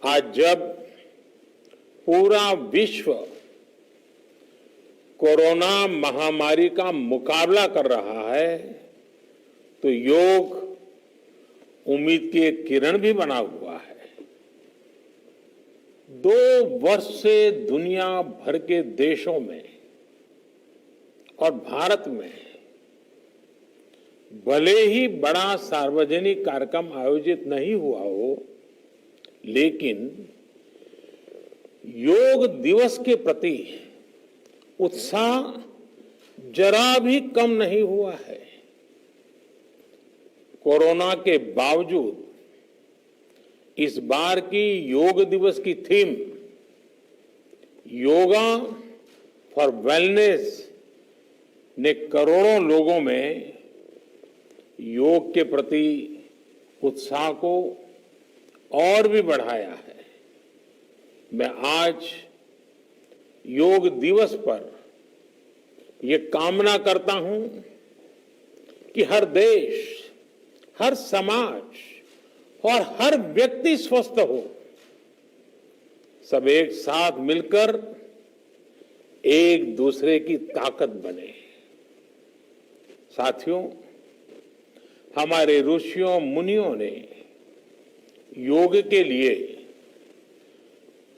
आज जब पूरा विश्व कोरोना महामारी का मुकाबला कर रहा है तो योग उम्मीद की एक किरण भी बना हुआ है। 2 वर्ष से दुनिया भर के देशों में और भारत में भले ही बड़ा सार्वजनिक कार्यक्रम आयोजित नहीं हुआ हो, लेकिन योग दिवस के प्रति उत्साह जरा भी कम नहीं हुआ है। कोरोना के बावजूद इस बार की योग दिवस की थीम योगा फॉर वेलनेस ने करोड़ों लोगों में योग के प्रति उत्साह को और भी बढ़ाया है। मैं आज योग दिवस पर ये कामना करता हूं कि हर देश, हर समाज और हर व्यक्ति स्वस्थ हो। सब एक साथ मिलकर एक दूसरे की ताकत बने। साथियों, हमारे ऋषियों मुनियों ने योग के लिए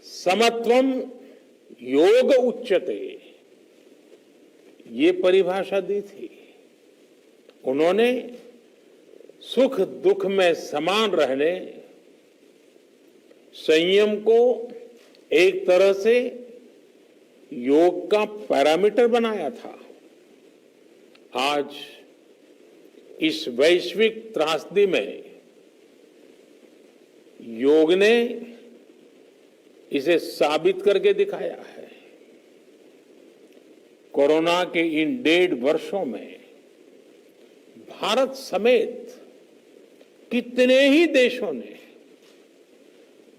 समत्वम योग उच्यते ये परिभाषा दी थी। उन्होंने सुख दुख में समान रहने, संयम को एक तरह से योग का पैरामीटर बनाया था। आज इस वैश्विक त्रासदी में योग ने इसे साबित करके दिखाया है। कोरोना के इन 1.5 वर्षों में भारत समेत कितने ही देशों ने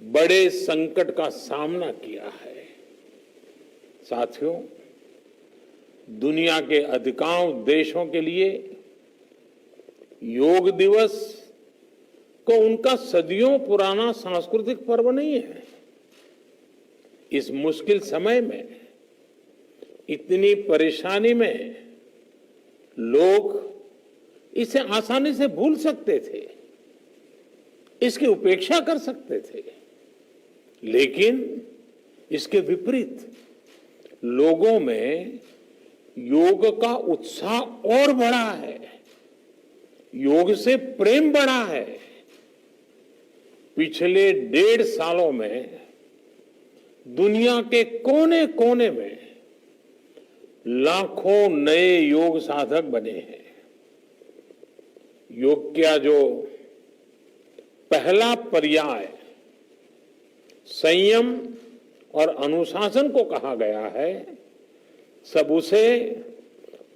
बड़े संकट का सामना किया है। साथियों, दुनिया के अधिकांश देशों के लिए योग दिवस को उनका सदियों पुराना सांस्कृतिक पर्व नहीं है। इस मुश्किल समय में, इतनी परेशानी में लोग इसे आसानी से भूल सकते थे, इसकी उपेक्षा कर सकते थे, लेकिन इसके विपरीत लोगों में योग का उत्साह और बढ़ा है, योग से प्रेम बढ़ा है। पिछले 1.5 सालों में दुनिया के कोने कोने में लाखों नए योग साधक बने हैं। योग का जो पहला पर्याय संयम और अनुशासन को कहा गया है, सब उसे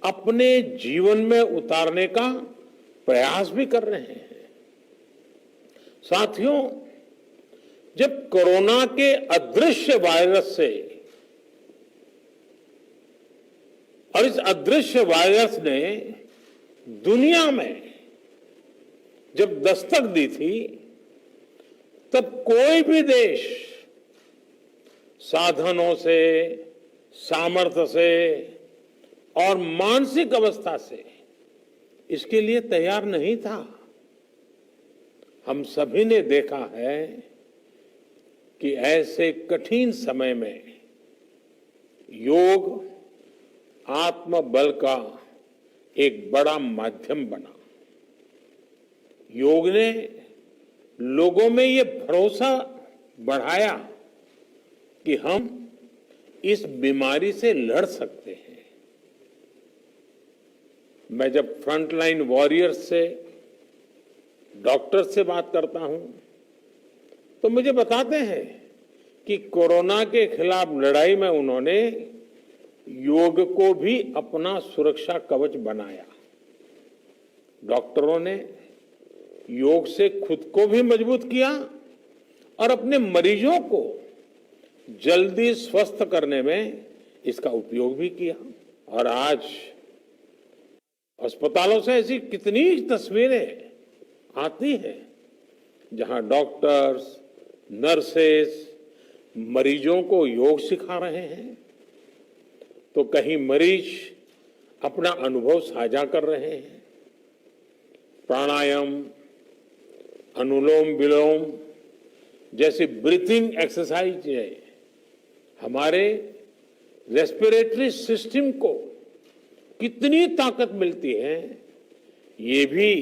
अपने जीवन में उतारने का प्रयास भी कर रहे हैं। साथियों, जब कोरोना के अदृश्य वायरस से और इस अदृश्य वायरस ने दुनिया में जब दस्तक दी थी, तब कोई भी देश साधनों से, सामर्थ्य से और मानसिक अवस्था से इसके लिए तैयार नहीं था। हम सभी ने देखा है कि ऐसे कठिन समय में योग आत्मबल का एक बड़ा माध्यम बना। योग ने लोगों में ये भरोसा बढ़ाया कि हम इस बीमारी से लड़ सकते हैं। मैं जब फ्रंटलाइन वॉरियर्स से, डॉक्टर से बात करता हूं, तो मुझे बताते हैं कि कोरोना के खिलाफ लड़ाई में उन्होंने योग को भी अपना सुरक्षा कवच बनाया। डॉक्टरों ने योग से खुद को भी मजबूत किया और अपने मरीजों को जल्दी स्वस्थ करने में इसका उपयोग भी किया। और आज अस्पतालों से ऐसी कितनी तस्वीरें आती हैं जहां डॉक्टर्स, नर्सेस मरीजों को योग सिखा रहे हैं, तो कहीं मरीज अपना अनुभव साझा कर रहे हैं। प्राणायाम, अनुलोम विलोम जैसी ब्रीथिंग एक्सरसाइज हमारे रेस्पिरेटरी सिस्टम को कितनी ताकत मिलती है, ये भी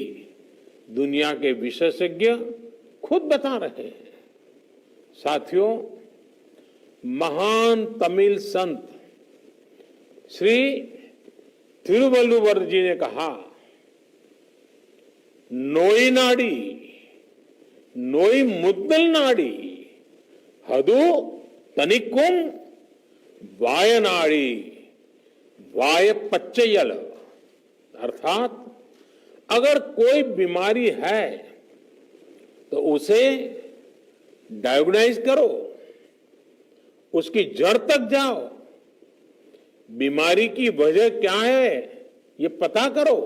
दुनिया के विशेषज्ञ खुद बता रहे हैं। साथियों, महान तमिल संत श्री तिरुवल्लुवर जी ने कहा, नोई नाडी नोई मुद्दल नाडी हदु तनिकुम वायनाड़ी वाय पच्चयल, अर्थात अगर कोई बीमारी है तो उसे डायग्नाइज करो, उसकी जड़ तक जाओ, बीमारी की वजह क्या है ये पता करो,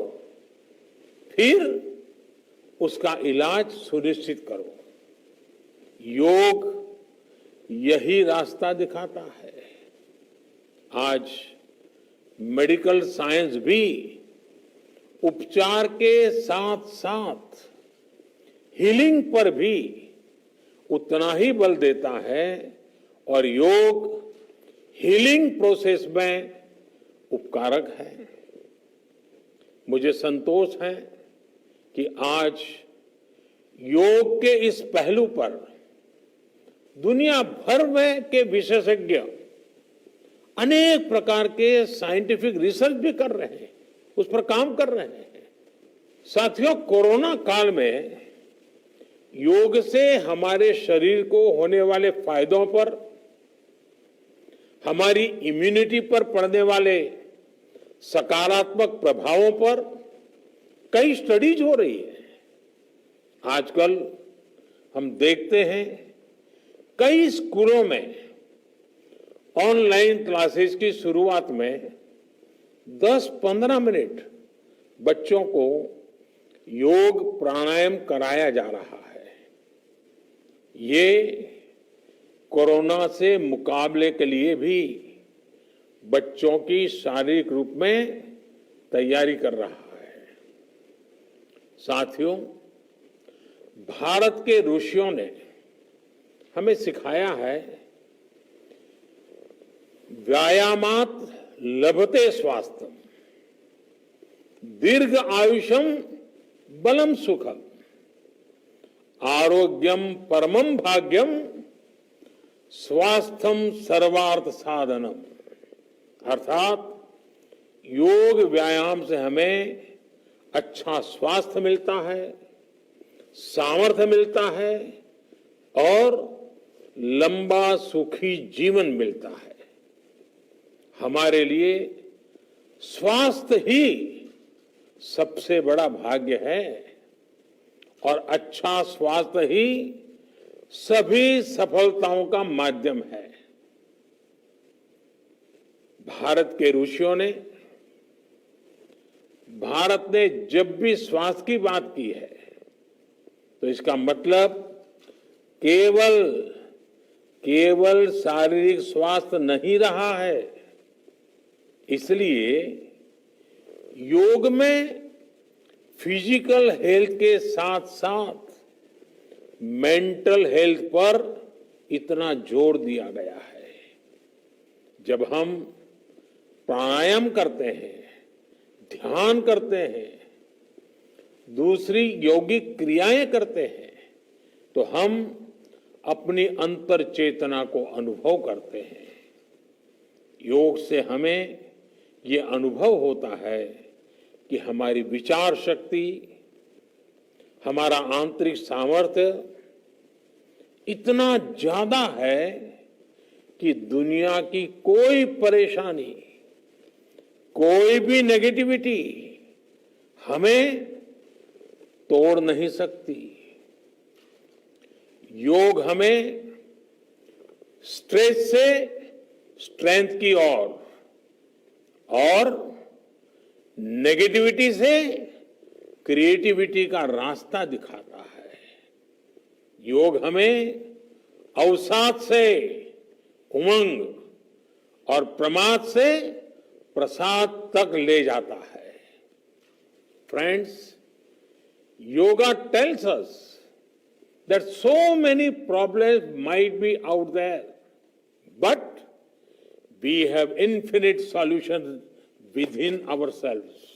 फिर उसका इलाज सुनिश्चित करो। योग यही रास्ता दिखाता है। आज मेडिकल साइंस भी उपचार के साथ साथ हीलिंग पर भी उतना ही बल देता है, और योग हीलिंग प्रोसेस में उपकारक है। मुझे संतोष है कि आज योग के इस पहलू पर दुनिया भर में के विशेषज्ञ अनेक प्रकार के साइंटिफिक रिसर्च भी कर रहे हैं, उस पर काम कर रहे हैं। साथियों, कोरोना काल में योग से हमारे शरीर को होने वाले फायदों पर, हमारी इम्यूनिटी पर पड़ने वाले सकारात्मक प्रभावों पर कई स्टडीज हो रही है। आजकल हम देखते हैं कई स्कूलों में ऑनलाइन क्लासेस की शुरुआत में 10-15 मिनट बच्चों को योग प्राणायाम कराया जा रहा है। ये कोरोना से मुकाबले के लिए भी बच्चों की शारीरिक रूप में तैयारी कर रहा है। साथियों, भारत के ऋषियों ने हमें सिखाया है, व्यायामात लभते स्वास्थ्यम, दीर्घ आयुषम बलम सुखम, आरोग्यम परमम भाग्यम, स्वास्थ्यम सर्वार्थ साधनम। अर्थात योग व्यायाम से हमें अच्छा स्वास्थ्य मिलता है, सामर्थ्य मिलता है और लंबा सुखी जीवन मिलता है। हमारे लिए स्वास्थ्य ही सबसे बड़ा भाग्य है, और अच्छा स्वास्थ्य ही सभी सफलताओं का माध्यम है। भारत के ऋषियों ने, भारत ने जब भी स्वास्थ्य की बात की है तो इसका मतलब केवल शारीरिक स्वास्थ्य नहीं रहा है। इसलिए योग में फिजिकल हेल्थ के साथ साथ मेंटल हेल्थ पर इतना जोर दिया गया है। जब हम प्राणायाम करते हैं, ध्यान करते हैं, दूसरी यौगिक क्रियाएं करते हैं, तो हम अपनी अंतर चेतना को अनुभव करते हैं। योग से हमें ये अनुभव होता है कि हमारी विचार शक्ति, हमारा आंतरिक सामर्थ्य इतना ज्यादा है कि दुनिया की कोई परेशानी, कोई भी नेगेटिविटी हमें तोड़ नहीं सकती। योग हमें स्ट्रेस से स्ट्रेंथ की ओर और नेगेटिविटी से क्रिएटिविटी का रास्ता दिखाता है। योग हमें अवसाद से उमंग और प्रमाद से प्रसाद तक ले जाता है। Friends, yoga tells us that so many problems might be out there, but we have infinite solutions within ourselves.